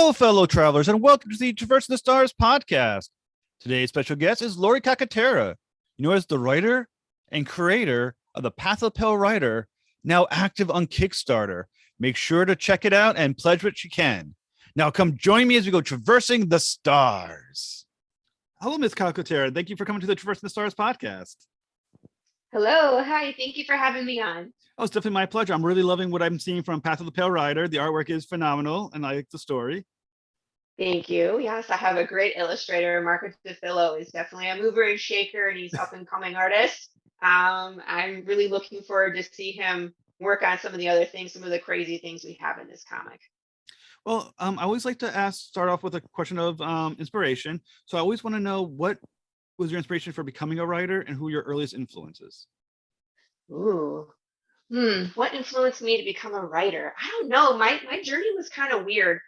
Hello, fellow travelers, and welcome to the Traversing the Stars podcast. Today's special guest is Laurie Calcaterra, as the writer and creator of the Path of the Pale Rider, now active on Kickstarter. Make sure to check it out and pledge what you can. Now, come join me as we go traversing the stars. Hello, Ms. Calcaterra. Thank you for coming to the Traversing the Stars podcast. Hello. Hi. Thank you for having me on. Oh, it's definitely my pleasure. I'm really loving what I'm seeing from Path of the Pale Rider. The artwork is phenomenal, and I like the story. Thank you. Yes, I have a great illustrator. Marco DeFillo is definitely a mover and shaker, and he's up and coming artist. I'm really looking forward to see him work on some of the other things, some of the crazy things we have in this comic. Well, I always like to start off with a question of inspiration. So I always want to know, what was your inspiration for becoming a writer and who your earliest influences? Ooh. What influenced me to become a writer? I don't know. My journey was kind of weird.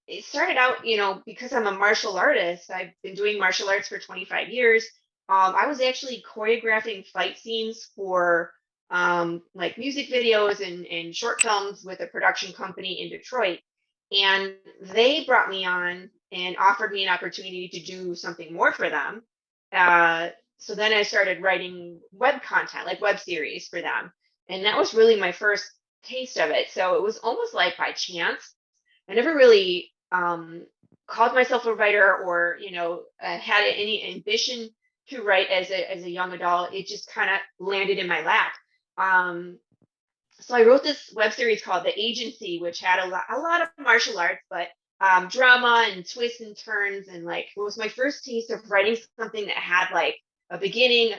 It started out, because I'm a martial artist. I've been doing martial arts for 25 years. I was actually choreographing fight scenes for like music videos and short films with a production company in Detroit. And they brought me on and offered me an opportunity to do something more for them. So then I started writing web content, like web series for them. And that was really my first taste of it. So it was almost like by chance. I never really called myself a writer or, had any ambition to write as a young adult. It just kind of landed in my lap. So I wrote this web series called The Agency, which had a lot of martial arts, but drama and twists and turns. And like, it was my first taste of writing something that had like a beginning,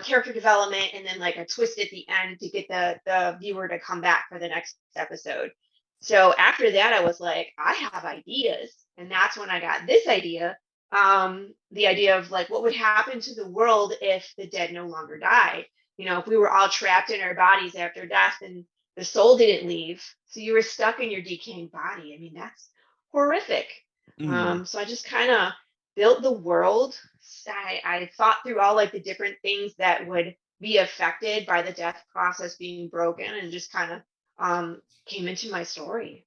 character development, and then like a twist at the end to get the viewer to come back for the next episode. So after that, I was like, I have ideas. And that's when I got this idea. The idea of like, what would happen to the world if the dead no longer died? If we were all trapped in our bodies after death and the soul didn't leave. So you were stuck in your decaying body. I mean, that's horrific. So I just kind of built the world. I thought through all like the different things that would be affected by the death process being broken, and just kind of came into my story.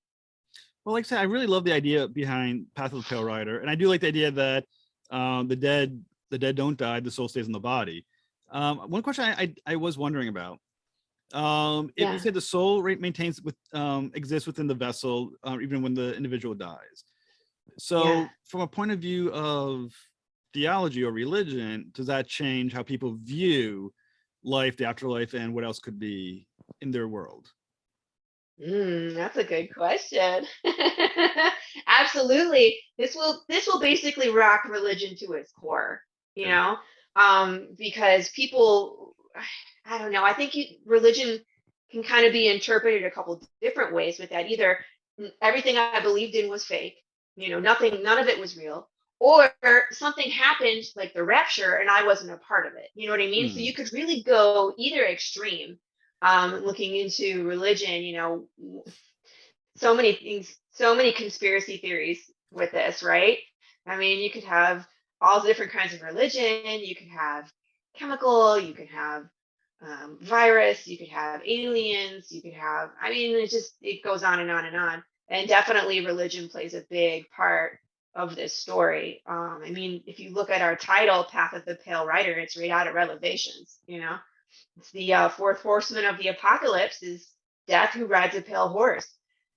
Well, like I said, I really love the idea behind Path of the Pale Rider, and I do like the idea that the dead don't die, the soul stays in the body. One question I was wondering about, if you said the soul exists within the vessel, even when the individual dies. So from a point of view of theology or religion, does that change how people view life, the afterlife, and what else could be in their world? That's a good question. Absolutely. This will basically rock religion to its core, because people, I don't know, I think religion can kind of be interpreted a couple different ways with that. Either everything I believed in was fake, none of it was real, or something happened like the rapture and I wasn't a part of it. You know what I mean? So you could really go either extreme. Looking into religion, so many things, so many conspiracy theories with this, right? I mean, you could have all different kinds of religion. You could have chemical, you could have virus, you could have aliens, you could have, it goes on and on and on. And definitely religion plays a big part of this story. If you look at our title, Path of the Pale Rider, it's right out of Revelations, It's the fourth horseman of the apocalypse is death who rides a pale horse.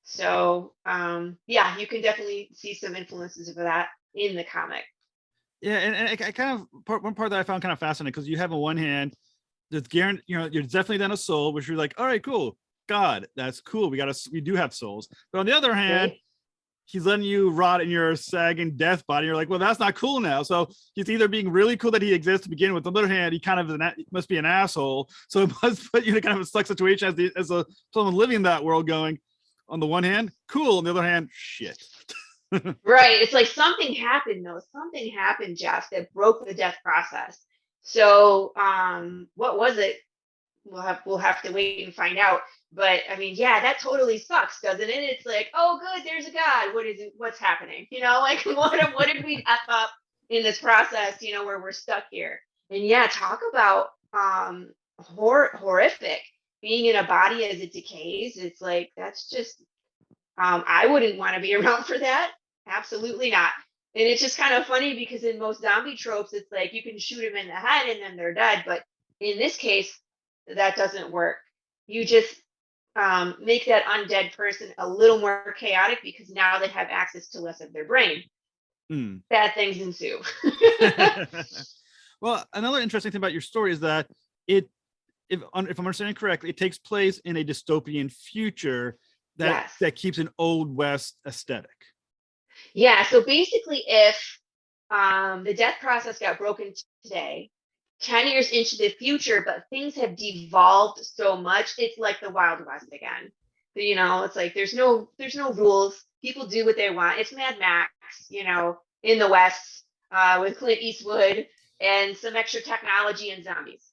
So you can definitely see some influences of that in the comic. Yeah, and I kind of one part that I found kind of fascinating, because you have on one hand, there's guaranteed, you're definitely then a soul, which you're like, all right, cool, God, that's cool. We do have souls. But on the other hand, right, he's letting you rot in your sagging death body. You're like, well, that's not cool now. So he's either being really cool that he exists to begin with. On the other hand, he kind of must be an asshole. So it must put you in kind of a stuck situation as someone living in that world, going, on the one hand, cool. On the other hand, shit. Right. It's like something happened, though. Something happened, Jeff, that broke the death process. So what was it? We'll have to wait and find out. But that totally sucks, doesn't it? It's like, oh, good, there's a God. What is it? What's happening? Like what did we F up in this process? Where we're stuck here. And talk about horrific. Being in a body as it decays. It's like, that's just I wouldn't want to be around for that. Absolutely not. And it's just kind of funny because in most zombie tropes, it's like you can shoot them in the head and then they're dead. But in this case, that doesn't work. You just make that undead person a little more chaotic because now they have access to less of their brain. Hmm. Bad things ensue. Well, another interesting thing about your story is that it, if I'm understanding correctly, it takes place in a dystopian future that Yes. keeps an old west aesthetic. Yeah. So basically, if the death process got broken today, 10 years into the future, but things have devolved so much, it's like the Wild West again. It's like there's no rules. People do what they want. It's Mad Max, in the West, with Clint Eastwood and some extra technology and zombies.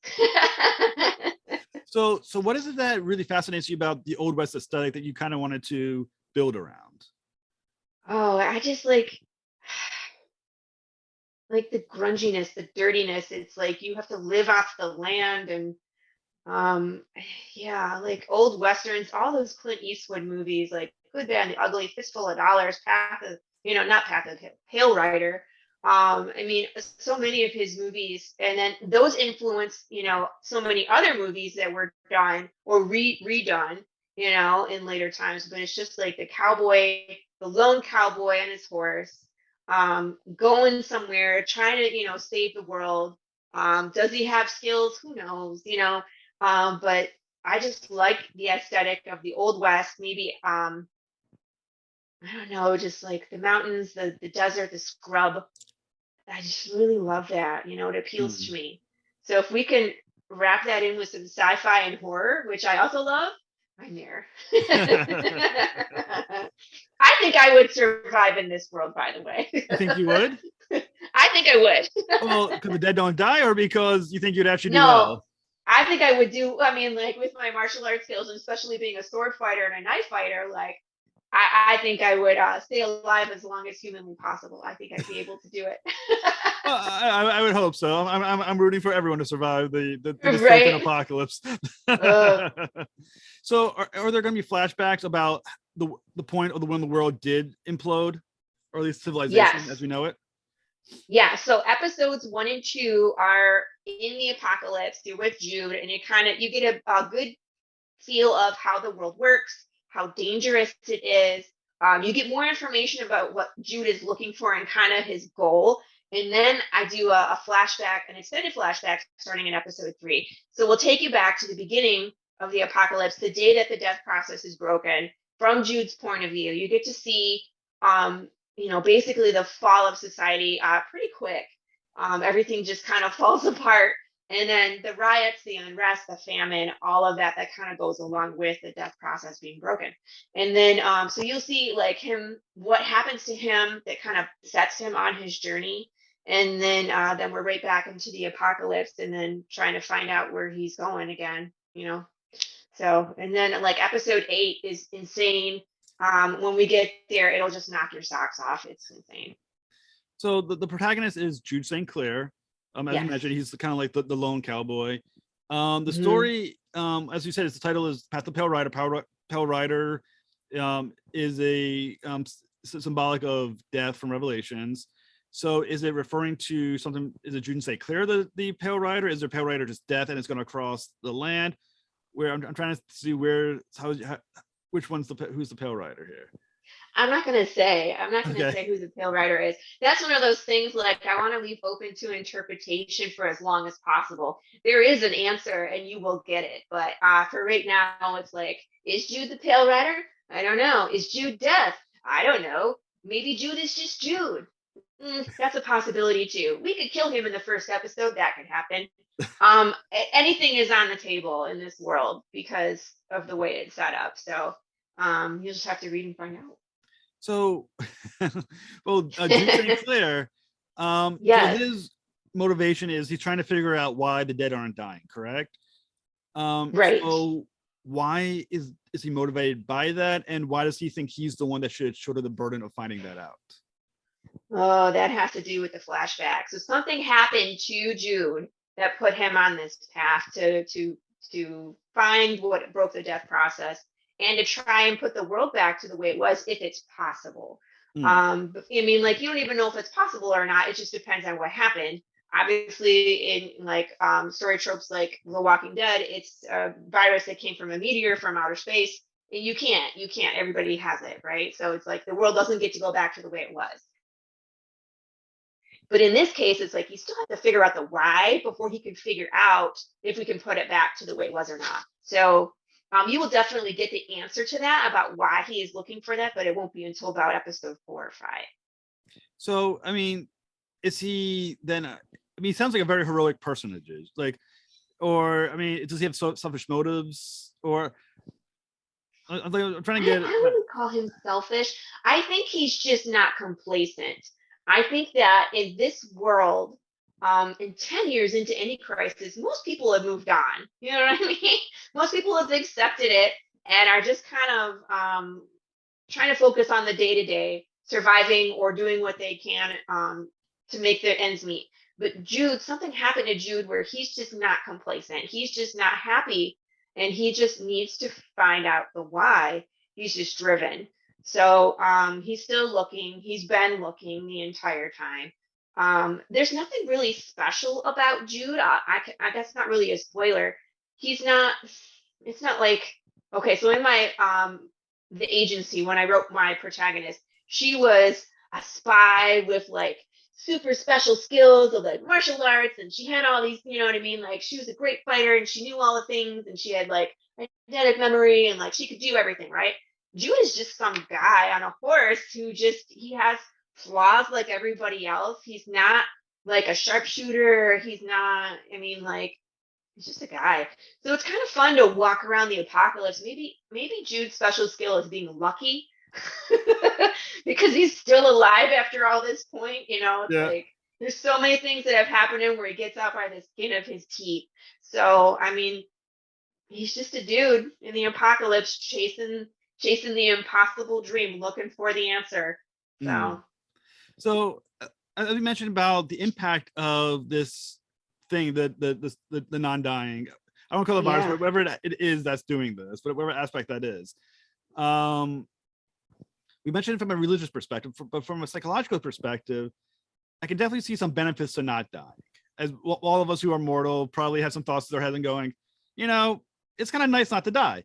So what is it that really fascinates you about the old west aesthetic that you kind of wanted to build around? Oh, I just like the grunginess, the dirtiness. It's like you have to live off the land and um yeah, like old westerns, all those Clint Eastwood movies, like Good, Bad, and the Ugly, Fistful of Dollars, Path of, not Path of Pale Rider. I mean, so many of his movies, and then those influenced, so many other movies that were done or redone, in later times. But it's just like the cowboy, the lone cowboy on his horse, going somewhere, trying to, save the world. Does he have skills? Who knows? But I just like the aesthetic of the Old West. Maybe I don't know, just like the mountains, the desert, the scrub. I just really love that. It appeals to Hmm. me. So if we can wrap that in with some sci-fi and horror, which I also love, I'm there. I think I would survive in this world, by the way. You think you would? I think I would. Well, because the dead don't die, or because you think you'd actually do No, well? I think I would do, I mean, like with my martial arts skills, and especially being a sword fighter and a knife fighter, like I think I would stay alive as long as humanly possible. I think I'd be able to do it. Well, I would hope so. I'm rooting for everyone to survive the dystopian Right. apocalypse. Uh, So are there going to be flashbacks about the point of when the world did implode, or at least civilization as yes. we know it? Yeah. So episodes 1 and 2 are in the apocalypse. You're with Jude, and you get a good feel of how the world works, how dangerous it is. You get more information about what Jude is looking for and kind of his goal. And then I do a flashback, an extended flashback starting in episode 3. So we'll take you back to the beginning of the apocalypse, the day that the death process is broken from Jude's point of view. You get to see, basically the fall of society pretty quick. Everything just kind of falls apart, and then the riots, the unrest, the famine, all of that kind of goes along with the death process being broken. And then, so you'll see like him, what happens to him that kind of sets him on his journey. And then we're right back into the apocalypse and then trying to find out where he's going again. So, and then like episode 8 is insane. When we get there, it'll just knock your socks off. It's insane. So the protagonist is Jude St. Clair. As you Yes. mentioned, he's kind of like the lone cowboy. The Hmm. story, as you said, the title is Path of Pale Rider. Pale Rider is a symbolic of death from Revelations. So is it referring to something? Is it Jude St. Clair, the Pale Rider? Is there Pale Rider just death and it's going to cross the land? Where I'm trying to see which one's who's the Pale Rider here? I'm not gonna say. I'm not gonna Okay. say who the pale rider is. That's one of those things like I want to leave open to interpretation for as long as possible. There is an answer and you will get it. But for right now, it's like, is Jude the pale rider? I don't know. Is Jude death? I don't know. Maybe Jude is just Jude. That's a possibility too. We could kill him in the first episode. That could happen. Anything is on the table in this world because of the way it's set up. So you'll just have to read and find out. So, well, Jude St. Clair, so Yes. his motivation is he's trying to figure out why the dead aren't dying, correct? Right. So why is he motivated by that, and why does he think he's the one that should shoulder the burden of finding that out? Oh, that has to do with the flashback. So something happened to Jude that put him on this path to find what broke the death process. and to try and put the world back to the way it was if it's possible. Mm. But, I mean, like, you don't even know if it's possible or not. It just depends on what happened. Obviously, in like story tropes like The Walking Dead, it's a virus that came from a meteor from outer space. And you can't. Everybody has it, right? So it's like the world doesn't get to go back to the way it was. But in this case, it's like you still have to figure out the why before he can figure out if we can put it back to the way it was or not. So you will definitely get the answer to that about why he is looking for that, but it won't be until about episode 4 or 5. So, I mean, is he then? I mean, he sounds like a very heroic personage, like, or I mean, does he have selfish motives? Or I'm trying to get. I wouldn't call him selfish. I think he's just not complacent. I think that in this world, in 10 years into any crisis, most people have moved on. You know what I mean? Most people have accepted it and are just kind of trying to focus on the day to day, surviving or doing what they can to make their ends meet. But Jude, something happened to Jude where he's just not complacent. He's just not happy and he just needs to find out the why. He's just driven. So he's still looking. He's been looking the entire time. There's nothing really special about Jude. That's not really a spoiler. He's not. It's not like, okay. So in my the agency, when I wrote my protagonist, she was a spy with like super special skills of like martial arts, and she had all these, you know what I mean? Like she was a great fighter and she knew all the things and she had like eidetic memory and like she could do everything, right? Jude is just some guy on a horse who just he has flaws like everybody else. He's not like a sharpshooter. He's not, I mean, like he's just a guy. So it's kind of fun to walk around the apocalypse. Maybe Jude's special skill is being lucky because he's still alive after all this point. You know, it's Yeah. like there's so many things that have happened to him where he gets out by the skin of his teeth. So I mean, he's just a dude in the apocalypse chasing the impossible dream, looking for the answer. Mm. So So, as you mentioned about the impact of this thing, the non-dying, I don't call it virus, yeah, but whatever it is that's doing this, but whatever aspect that is. We mentioned it from a religious perspective, but from a psychological perspective, I can definitely see some benefits to not dying. As all of us who are mortal probably have some thoughts in their head and going, you know, it's kind of nice not to die.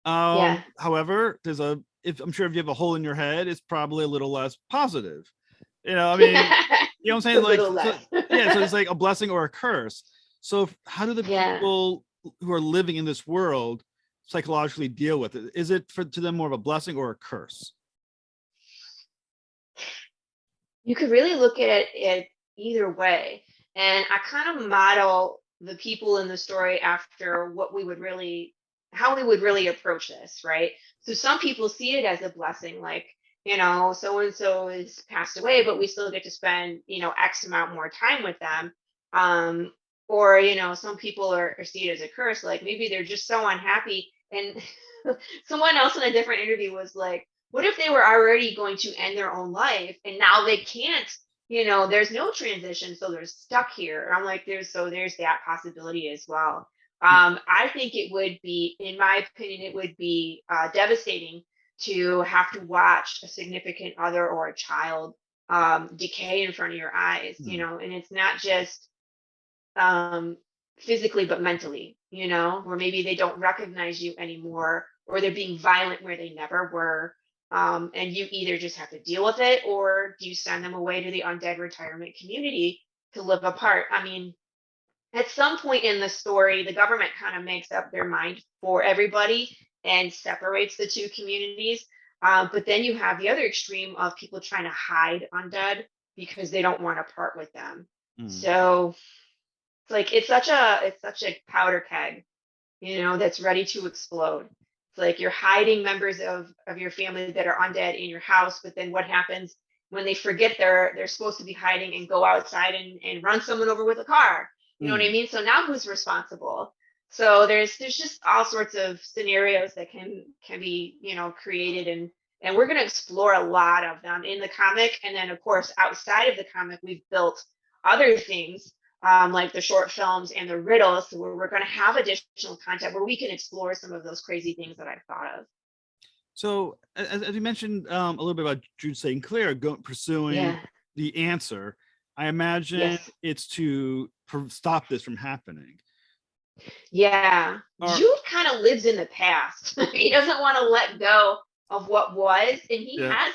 yeah. However, if I'm sure if you have a hole in your head, it's probably a little less positive. You know, I mean, you know what I'm A saying? Like, little less. yeah, so it's like a blessing or a curse. So how do the Yeah. people who are living in this world psychologically deal with it? Is it to them more of a blessing or a curse? You could really look at it either way. And I kind of model the people in the story after how we would really approach this, right? So some people see it as a blessing, like, you know, so and so is passed away, but we still get to spend, you know, X amount more time with them. Um, or, you know, some people see it as a curse, like maybe they're just so unhappy. And someone else in a different interview was like, what if they were already going to end their own life and now they can't, you know, there's no transition, so they're stuck here. I'm like, there's that possibility as well. I think it would be, in my opinion, it would be devastating to have to watch a significant other or a child decay in front of your eyes, you Hmm. know, and it's not just um, physically, but mentally, you know, where maybe they don't recognize you anymore, or they're being violent where they never were. And you either just have to deal with it, or do you send them away to the undead retirement community to live apart? I mean, at some point in the story, the government kind of makes up their mind for everybody and separates the two communities. But then you have the other extreme of people trying to hide undead because they don't want to part with them. Hmm. So it's like it's such a powder keg, you know, that's ready to explode. It's like you're hiding members of your family that are undead in your house, but then what happens when they forget they're supposed to be hiding and go outside and run someone over with a car? You know what I Hmm. mean? So now who's responsible? So there's just all sorts of scenarios that can be, you know, created, and we're going to explore a lot of them in the comic, and then of course outside of the comic we've built other things like the short films and the riddles, so where we're going to have additional content where we can explore some of those crazy things that I've thought of. So as you mentioned a little bit about Jude St. Clair pursuing Yeah. the answer, I imagine Yes. it's to stop this from happening. Yeah. Or Jude kind of lives in the past. He doesn't want to let go of what was, and he yeah. has,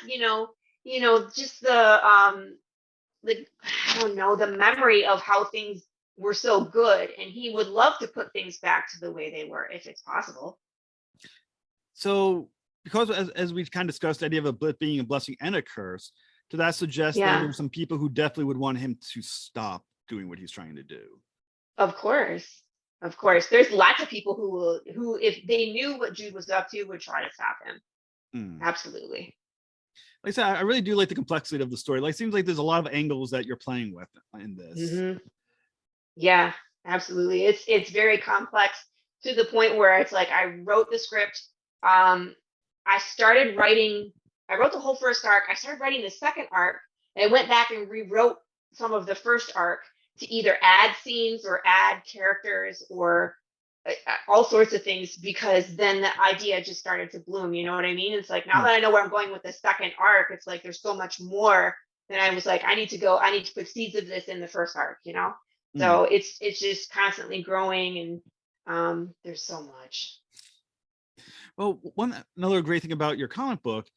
just the I don't know, the memory of how things were so good, and he would love to put things back to the way they were if it's possible. So because as we kind of discussed, the idea of a blip being a blessing and a curse, does that suggest then Yeah, there's some people who definitely would want him to stop doing what he's trying to do? of course. Of course. There's lots of people who if they knew what Jude was up to would try to stop him. Hmm. Absolutely. Like I said, I really do like the complexity of the story. Like, it seems like there's a lot of angles that you're playing with in this. Hmm. Yeah, absolutely. It's very complex to the point where it's like I wrote the script. Um, I started writing. I wrote the whole first arc. I started writing the second arc, and I went back and rewrote some of the first arc to either add scenes or add characters or all sorts of things, because then the idea just started to bloom. You know what I mean? It's like now Hmm. that I know where I'm going with the second arc, it's like there's so much more. Then I was like, I need to put seeds of this in the first arc. Hmm. So it's just constantly growing, and there's so much. Well, another great thing about your comic book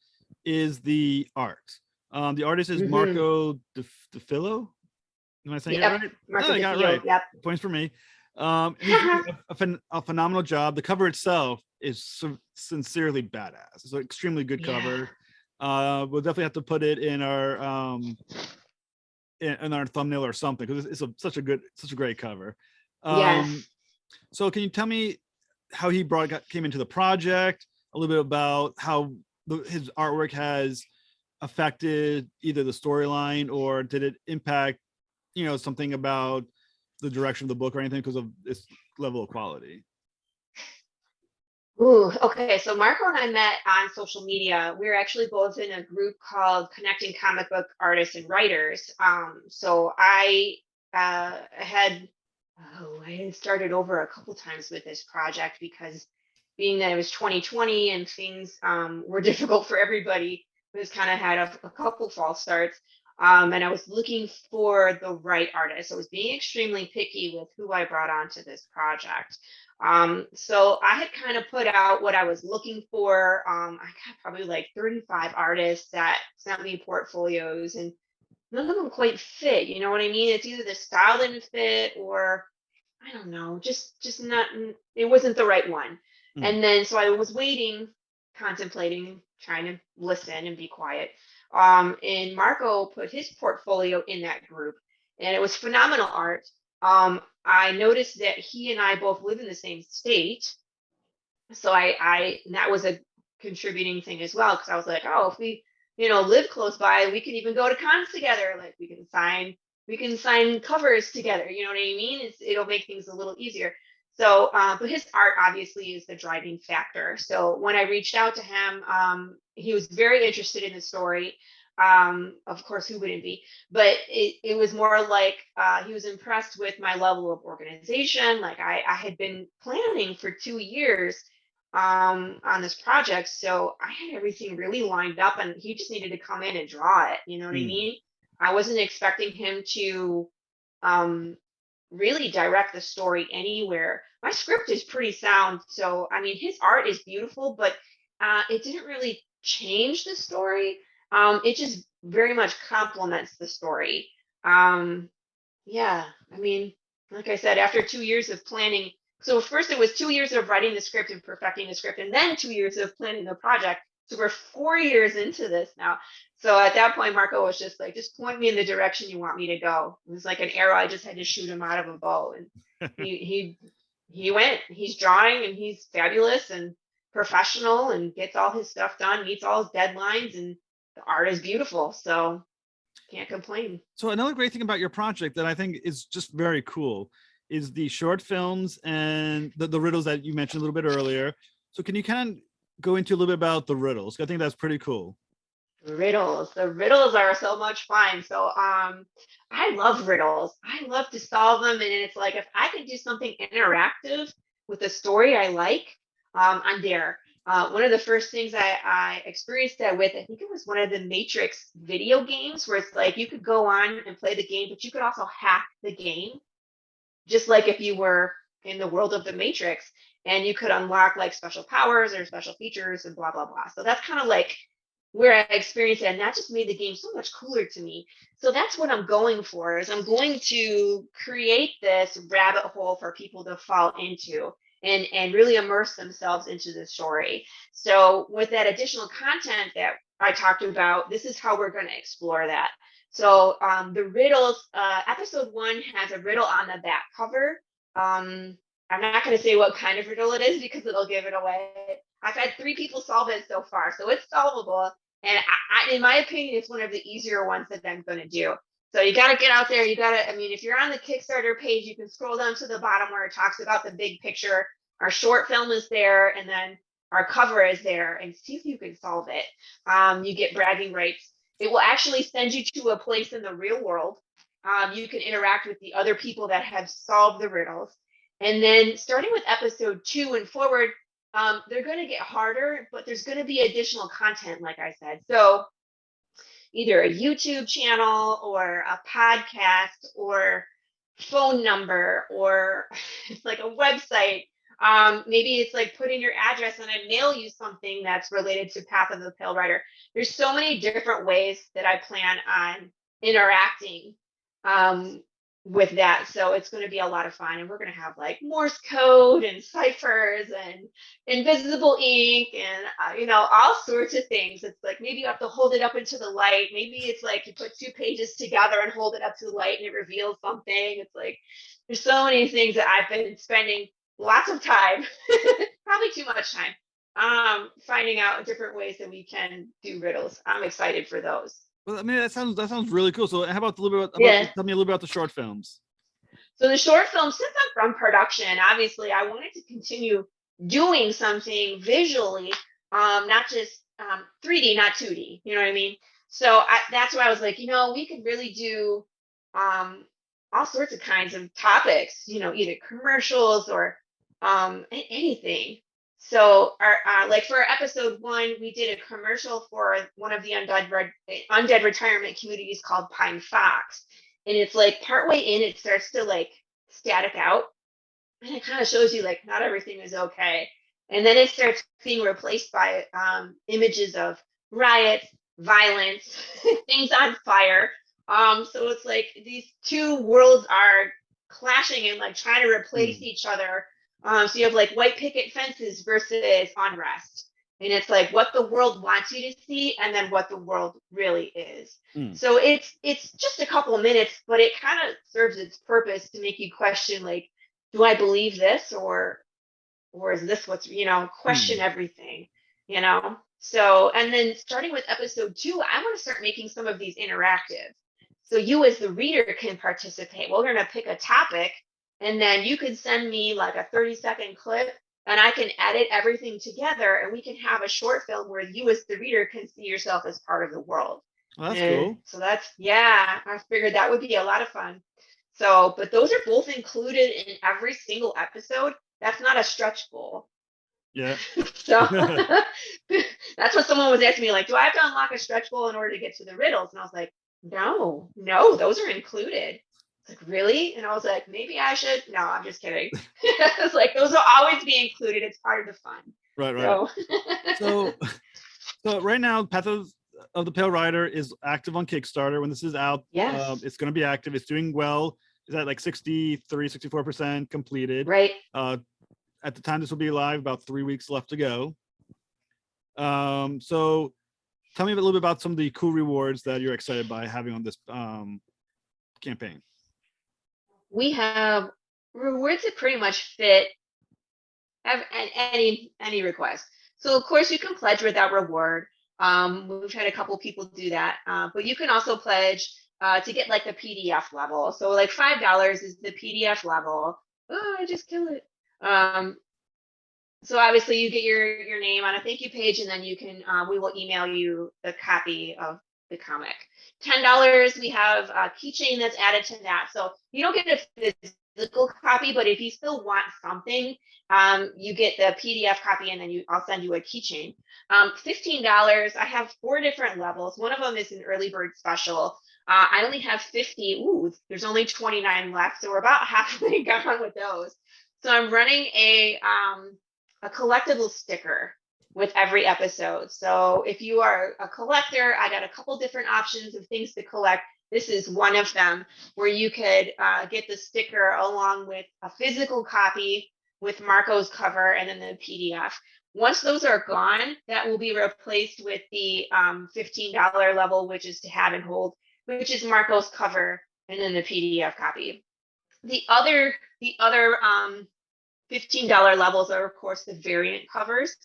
is the art. The artist is Hmm. Marco DeFillo. Am I saying it Yep. right? Marco Oh, I got it right. DeFio. Yep. Points for me. And he's doing a phenomenal job. The cover itself is sincerely badass. It's an extremely good Yeah. cover. We'll definitely have to put it in our thumbnail or something, because it's such a great cover. Um, Yes. so can you tell me how he came into the project, a little bit about how his artwork has affected either the storyline, or did it impact something about the direction of the book or anything because of its level of quality? Ooh, okay. So Marco and I met on social media. We are actually both in a group called Connecting Comic Book Artists and Writers. So I had started over a couple times with this project, because being that it was 2020 and things were difficult for everybody, it was kind of had a couple false starts. And I was looking for the right artist. I was being extremely picky with who I brought onto this project. So I had kind of put out what I was looking for. I got probably like 35 artists that sent me portfolios, and none of them quite fit. You know what I mean? It's either the style didn't fit, or I don't know, just not. It wasn't the right one. Mm. And then so I was waiting, contemplating, trying to listen and be quiet. And Marco put his portfolio in that group, and it was phenomenal art. I noticed that he and I both live in the same state, so and that was a contributing thing as well, because I was like, oh, if we live close by, we can even go to cons together. Like we can sign covers together. You know what I mean? It'll make things a little easier. So, but his art obviously is the driving factor. So when I reached out to him, he was very interested in the story. Of course, who wouldn't be? But it was more like he was impressed with my level of organization. Like I had been planning for 2 years on this project, so I had everything really lined up, and he just needed to come in and draw it. You know what I Mm. mean? I wasn't expecting him to um, really direct the story anywhere. My script is pretty sound, so I mean, his art is beautiful, but it didn't really change the story. It just very much complements the story. Um, yeah, I mean, like I said, after 2 years of planning, so first it was 2 years of writing the script and perfecting the script, and then 2 years of planning the project. So we're 4 years into this now. So at that point, Marco was just like, just point me in the direction you want me to go. It was like an arrow. I just had to shoot him out of a bow, and he went. He's drawing, and he's fabulous and professional, and gets all his stuff done, meets all his deadlines, and the art is beautiful. So can't complain. So another great thing about your project that I think is just very cool is the short films and the riddles that you mentioned a little bit earlier. So can you kind of go into a little bit about the riddles? I think that's pretty cool. Riddles. The riddles are so much fun. So I love riddles. I love to solve them. And it's like if I can do something interactive with a story I like, I'm there. One of the first things I experienced that with, I think it was one of the Matrix video games where it's like you could go on and play the game, but you could also hack the game, just like if you were in the world of the Matrix, and you could unlock like special powers or special features and blah blah blah. So that's kind of like where I experienced it, and that just made the game so much cooler to me. So that's what I'm going for, is I'm going to create this rabbit hole for people to fall into and really immerse themselves into the story. So with that additional content that I talked about, this is how we're going to explore that. So the riddles, episode 1 has a riddle on the back cover. I'm not going to say what kind of riddle it is because it'll give it away. I've had 3 people solve it so far, so it's solvable. And in my opinion, it's one of the easier ones that I'm going to do. So you got to get out there. You got to, I mean, if you're on the Kickstarter page, you can scroll down to the bottom where it talks about the big picture. Our short film is there, and then our cover is there, and see if you can solve it. You get bragging rights. It will actually send you to a place in the real world. You can interact with the other people that have solved the riddles. And then starting with episode 2 and forward, they're going to get harder, but there's going to be additional content, like I said. So either a YouTube channel or a podcast or phone number or like a website. Maybe it's like put in your address and I mail you something that's related to Path of the Pale Rider. There's so many different ways that I plan on interacting with that. So it's going to be a lot of fun. And we're going to have like Morse code and ciphers and invisible ink and, all sorts of things. It's like maybe you have to hold it up into the light. Maybe it's like you put 2 pages together and hold it up to the light and it reveals something. It's like there's so many things that I've been spending lots of time, probably too much time, finding out different ways that we can do riddles. I'm excited for those. Well, I mean, that sounds really cool. So how about a little bit tell me a little bit about the short films. So the short film, since I'm from production, obviously I wanted to continue doing something visually, not just 3D, not 2D. You know what I mean? So that's why I was like, we could really do all sorts of kinds of topics, either commercials or anything. So like for episode 1, we did a commercial for one of the undead retirement communities called Pine Fox. And it's like partway in, it starts to like static out. And it kind of shows you like not everything is okay. And then it starts being replaced by images of riots, violence, things on fire. So it's like these 2 worlds are clashing and like trying to replace each other. So you have like white picket fences versus unrest. And it's like what the world wants you to see and then what the world really is. So it's just a couple of minutes, but it kind of serves its purpose to make you question, like, do I believe this or is this what's, question everything, So, and then starting with episode 2, I want to start making some of these interactive. So you as the reader can participate. We're going to pick a topic and then you can send me like a 30-second clip and I can edit everything together and we can have a short film where you as the reader can see yourself as part of the world. Well, that's cool. So I figured that would be a lot of fun. So, but those are both included in every single episode. That's not a stretch goal. Yeah. So that's what someone was asking me, like, do I have to unlock a stretch goal in order to get to the riddles? And I was like, no, those are included. Like, really? And I was like, maybe I should. No, I'm just kidding. It's like those will always be included. It's part of the fun. Right. So right now, Path of the Pale Rider is active on Kickstarter. When this is out, it's going to be active. It's doing well. Is that like 64% completed? Right. At the time this will be live, about 3 weeks left to go. So tell me a little bit about some of the cool rewards that you're excited by having on this campaign. We have rewards that pretty much fit any request. So of course you can pledge without reward. We've had a couple people do that, but you can also pledge to get like the PDF level. So like $5 is the PDF level. Oh, I just killed it. So obviously you get your name on a thank you page, and then you can we will email you the copy of the comic. $10, we have a keychain that's added to that. So you don't get a physical copy, but if you still want something, you get the PDF copy, and then I'll send you a keychain. $15, I have 4 different levels. One of them is an early bird special. I only have 50. Ooh, there's only 29 left, so we're about halfway gone with those. So I'm running a collectible sticker with every episode. So if you are a collector, I got a couple different options of things to collect. This is one of them, where you could get the sticker along with a physical copy with Marco's cover and then the PDF. Once those are gone, that will be replaced with the $15 level, which is to have and hold, which is Marco's cover and then the PDF copy. The other $15 levels are, of course, the variant covers.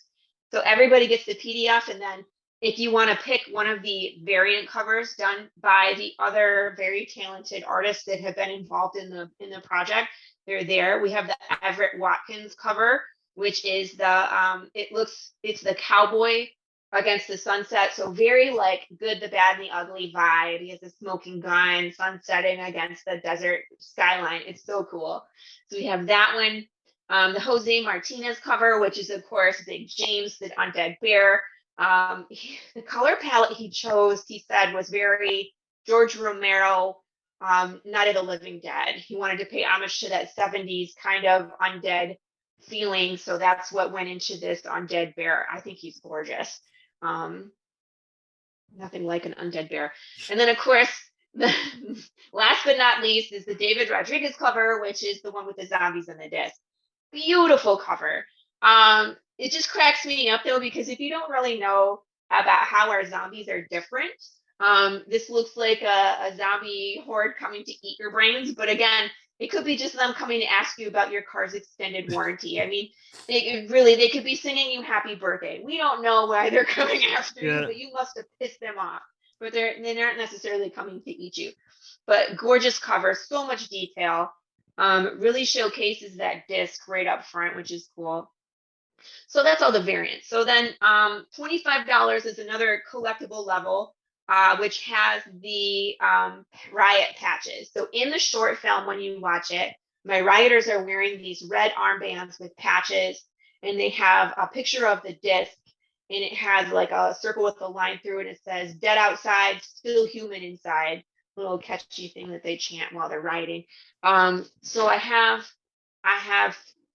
So everybody gets the PDF, and then if you want to pick one of the variant covers done by the other very talented artists that have been involved in the project, they're there. We have the Everett Watkins cover, which is it's the cowboy against the sunset. So very like Good, the Bad, and the Ugly vibe. He has a smoking gun, sunsetting against the desert skyline. It's so cool. So we have that one. The Jose Martinez cover, which is, of course, Big James, the Undead Bear. The color palette he chose, he said, was very George Romero, Night of the Living Dead. He wanted to pay homage to that 70s kind of undead feeling. So that's what went into this Undead Bear. I think he's gorgeous. Nothing like an undead bear. And then, of course, last but not least is the David Rodriguez cover, which is the one with the zombies and the disc. Beautiful cover. It just cracks me up though, because if you don't really know about how our zombies are different, this looks like a zombie horde coming to eat your brains. But again, it could be just them coming to ask you about your car's extended warranty. I mean, they could be singing you happy birthday. We don't know why they're coming after you, but you must have pissed them off. But they aren't necessarily coming to eat you. But gorgeous cover, so much detail. Really showcases that disc right up front, which is cool. So that's all the variants. So then $25 is another collectible level, which has the riot patches. So in the short film, when you watch it, my rioters are wearing these red armbands with patches, and they have a picture of the disc, and it has like a circle with a line through it. And it says, "Dead outside, still human inside." Little catchy thing that they chant while they're riding. So I have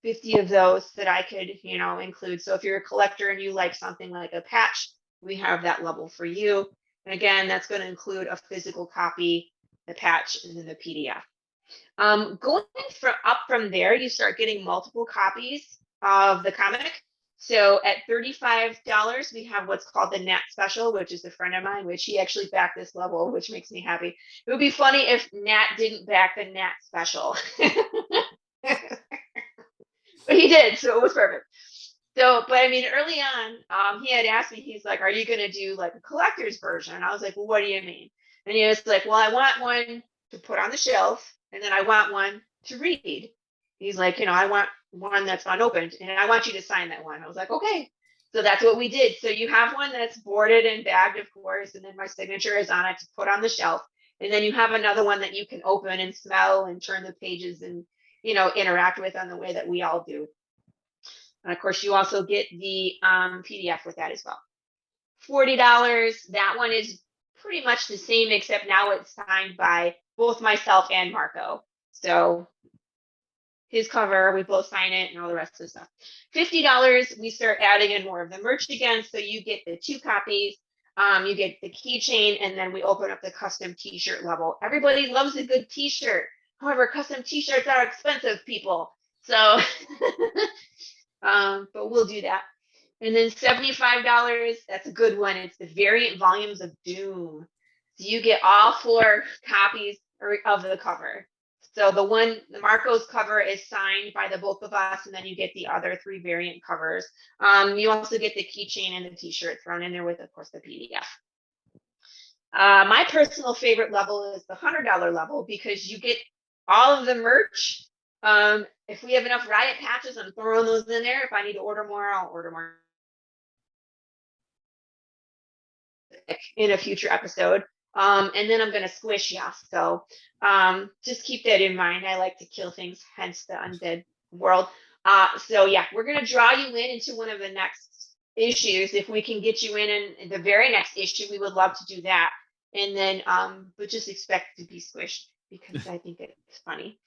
50 of those that I could, include. So if you're a collector and you like something like a patch, we have that level for you. And again, that's going to include a physical copy, the patch, and then the PDF. Going up from there, you start getting multiple copies of the comic. So at $35, we have what's called the Nat Special, which is a friend of mine, which he actually backed this level, which makes me happy. It would be funny if Nat didn't back the Nat Special. But he did, so it was perfect. So, but I mean, early on, he had asked me, he's like, "Are you going to do like a collector's version?" And I was like, "Well, what do you mean?" And he was like, "Well, I want one to put on the shelf, and then I want one to read." He's like, "I want one that's unopened, and I want you to sign that one." I was like, "Okay." So that's what we did. So you have one that's boarded and bagged, of course, and then my signature is on it to put on the shelf. And then you have another one that you can open and smell and turn the pages and, interact with on the way that we all do. And of course, you also get the PDF with that as well. $40, that one is pretty much the same, except now it's signed by both myself and Marco. So his cover, we both sign it and all the rest of the stuff. $50, we start adding in more of the merch again. So you get the 2 copies, you get the keychain, and then we open up the custom t-shirt level. Everybody loves a good t-shirt. However, custom t-shirts are expensive, people. So, but we'll do that. And then $75, that's a good one. It's the variant volumes of Doom. So you get all 4 copies of the cover. So the Marco's cover is signed by the both of us, and then you get the other 3 variant covers. You also get the keychain and the t-shirt thrown in there with, of course, the PDF. My personal favorite level is the $100 level, because you get all of the merch, if we have enough riot patches, I'm throwing those in there. If I need to order more, I'll order more in a future episode. And then I'm going to squish Yas. So just keep that in mind. I like to kill things, hence the undead world. So yeah, we're going to draw you in into one of the next issues. If we can get you in the very next issue, we would love to do that. And then, but just expect to be squished because I think it's funny.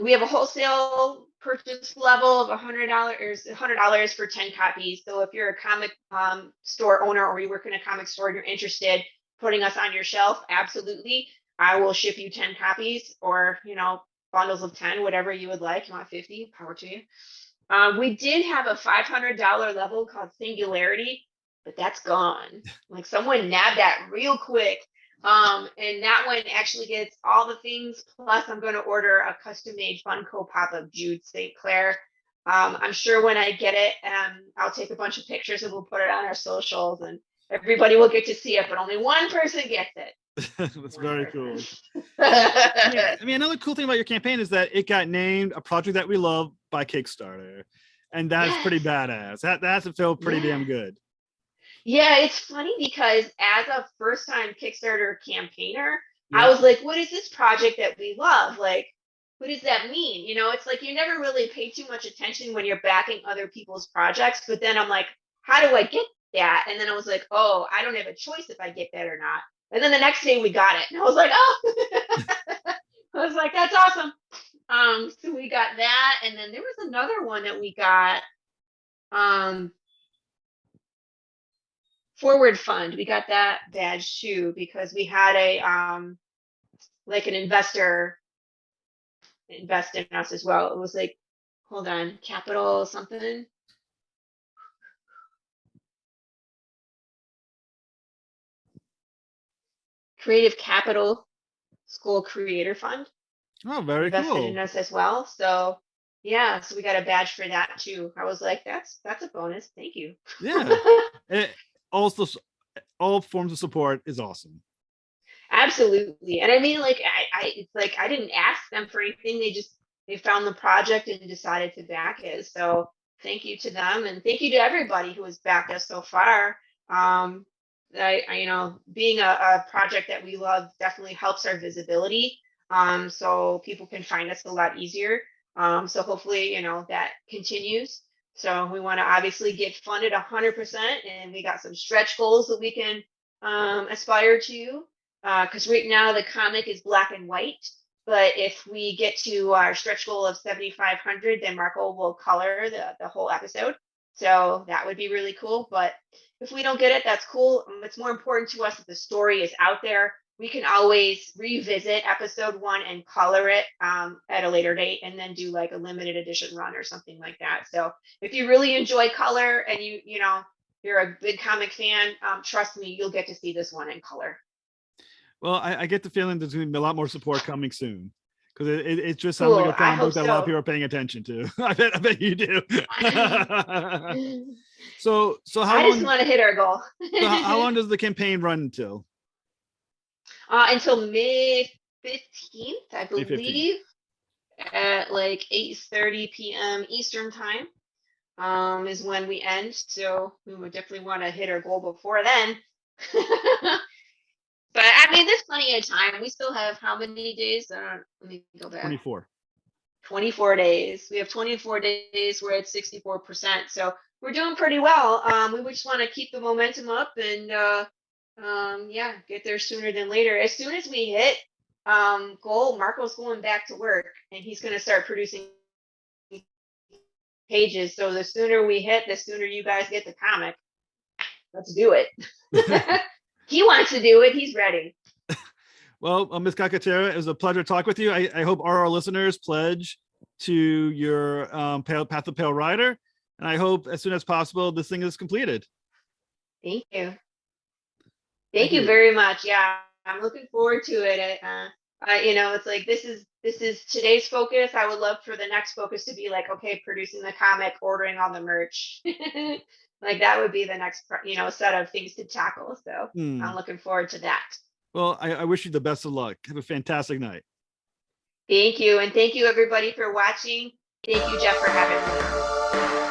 We have a wholesale purchase level of $100 for 10 copies. So if you're a comic store owner or you work in a comic store and you're interested putting us on your shelf, absolutely. I will ship you 10 copies or, bundles of 10, whatever you would like. You want 50, power to you. We did have a $500 level called Singularity, but that's gone. Like someone nabbed that real quick. And that one actually gets all the things. Plus, I'm going to order a custom-made Funko Pop of Jude St. Clair. I'm sure when I get it, I'll take a bunch of pictures and we'll put it on our socials, and everybody will get to see it. But only one person gets it. That's very cool. I mean, another cool thing about your campaign is that it got named a project that we love by Kickstarter, and that's pretty badass. That has to feel pretty damn good. Yeah, it's funny because as a first-time Kickstarter campaigner, I was like, what is this project that we love? Like, what does that mean? It's like you never really pay too much attention when you're backing other people's projects. But then I'm like, how do I get that? And then I was like, oh, I don't have a choice if I get that or not. And then the next day we got it. And I was like, oh, I was like, that's awesome. So we got that. And then there was another one that we got. Forward Fund. We got that badge too because we had a like an investor invest in us as well. It was like, hold on, capital something. Creative Capital School Creator Fund. Oh, very invested cool. in us as well. So yeah, so we got a badge for that too. I was like, that's a bonus. Thank you. Yeah. Also, all forms of support is awesome. Absolutely. And I mean, like, it's like I didn't ask them for anything. They found the project and decided to back it. So thank you to them, and thank you to everybody who has backed us so far. Being a project that we love definitely helps our visibility. So people can find us a lot easier. So hopefully, that continues. So we want to obviously get funded 100%, and we got some stretch goals that we can aspire to. Because right now the comic is black and white, but if we get to our stretch goal of 7,500, then Marco will color the whole episode. So that would be really cool. But if we don't get it, that's cool. It's more important to us that the story is out there. We can always revisit episode 1 and color it at a later date, and then do like a limited edition run or something like that. So if you really enjoy color and you're a big comic fan, trust me, you'll get to see this one in color. Well, I get the feeling there's going to be a lot more support coming soon, because it just sounds Cool. like a comic book that a lot of So. people are paying attention to. I bet you do. So how I long? just want to hit our goal. So how long does the campaign run until? Until May 15th, I May 15th. believe, at like 8:30 p.m. Eastern time, is when we end. So we would definitely want to hit our goal before then. But I mean, there's plenty of time. We still have how many days? Let me go back. 24. 24 days. We have 24 days. We're at 64%. So we're doing pretty well. We just want to keep the momentum up and get there sooner than later. As soon as we hit goal, Marco's going back to work and he's going to start producing pages. So the sooner we hit, the sooner you guys get the comic. Let's do it. He wants to do it. He's ready. Well, Ms. Calcaterra, it was a pleasure to talk with you. I hope our listeners pledge to your Path of Pale Rider, and I hope as soon as possible this thing is completed. Thank you. Thank you very much. Yeah, I'm looking forward to it. It's like this is today's focus. I would love for the next focus to be like, okay, producing the comic, ordering all the merch. Like that would be the next, set of things to tackle. So I'm looking forward to that. Well, I wish you the best of luck. Have a fantastic night. Thank you. And thank you everybody for watching. Thank you, Jeff, for having me.